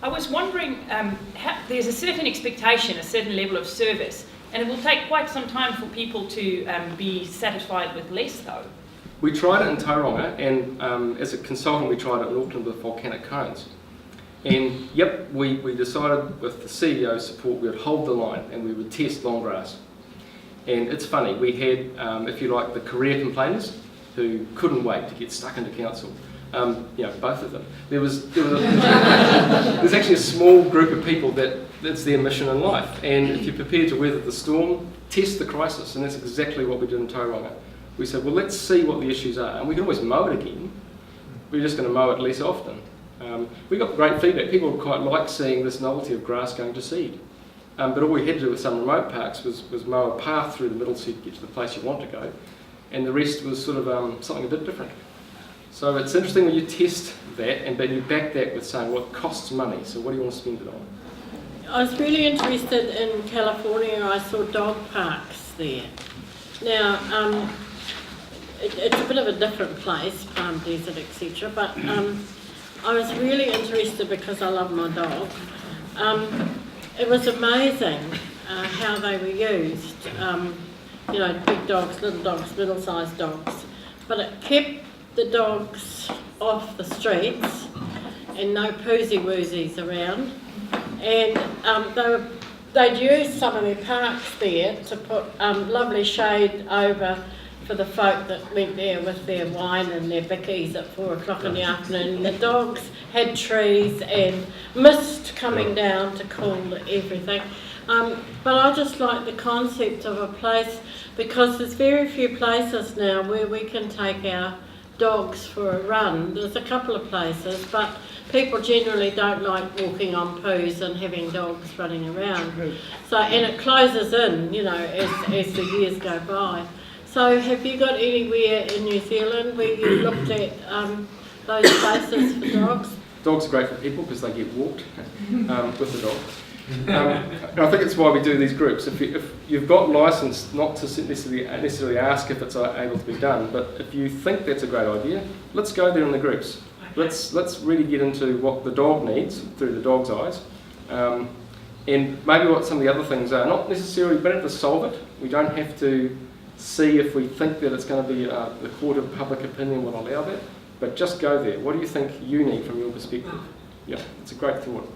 I was wondering, there's a certain expectation, a certain level of service, and it will take quite some time for people to be satisfied with less, though. We tried it in Tauranga, and as a consultant we tried it in Auckland with volcanic cones. And yep, we decided with the CEO's support we would hold the line and we would test long grass. And it's funny, we had, if you like, the career complainers who couldn't wait to get stuck into council. Both of them. There's actually a small group of people that's their mission in life, and if you're prepared to weather the storm, test the crisis, and that's exactly what we did in Tauranga. We said, well, let's see what the issues are, and we can always mow it again. We're just going to mow it less often. We got great feedback. People quite like seeing this novelty of grass going to seed. But all we had to do with some remote parks was mow a path through the middle so you could get to the place you want to go, and the rest was sort of something a bit different. So it's interesting when you test that, but you back that with saying, well, it costs money, so what do you want to spend it on? I was really interested in California. I saw dog parks there. Now, it's a bit of a different place, Palm Desert, etc. But I was really interested because I love my dog. It was amazing how they were used. Big dogs, little dogs, middle-sized dogs. But it kept the dogs off the streets and no poosy-woozies around. And they'd use some of their parks there to put lovely shade over for the folk that went there with their wine and their bickies at 4 o'clock in the afternoon. The dogs had trees and mist coming down to cool everything. But I just like the concept of a place, because there's very few places now where we can take our dogs for a run. There's a couple of places, but people generally don't like walking on poos and having dogs running around. So, and it closes in, as the years go by. So have you got anywhere in New Zealand where you looked at those places for dogs? Dogs are great for people because they get walked with the dog. And I think it's why we do these groups. If you've got licence, not to necessarily ask if it's able to be done, but if you think that's a great idea, let's go there in the groups. Let's really get into what the dog needs through the dog's eyes, and maybe what some of the other things are. Not necessarily, we don't have to solve it. We don't have to see if we think that it's going to be the court of public opinion will allow that, but just go there. What do you think you need from your perspective? Yeah, it's a great thought.